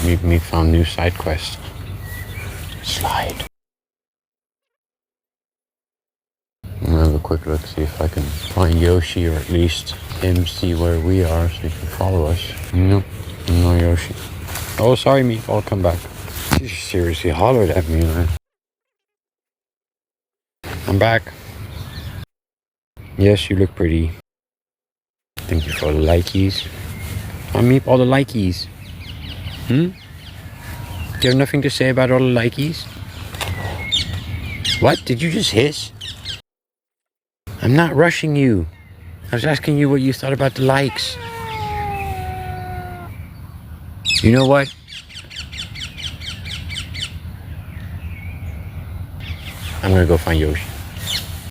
Me found new side quest. Slide. I'm gonna have a quick look, see if I can find Yoshi, or at least him see where we are so he can follow us. Nope, no Yoshi. Oh, sorry, Meep, I'll come back. She seriously hollered at me, man. I'm back. Yes, you look pretty. Thank you for the likies. I Meep, all the likies. Do you have nothing to say about all the likies? What? Did you just hiss? I'm not rushing you. I was asking you what you thought about the likes. You know what? I'm gonna go find Yoshi.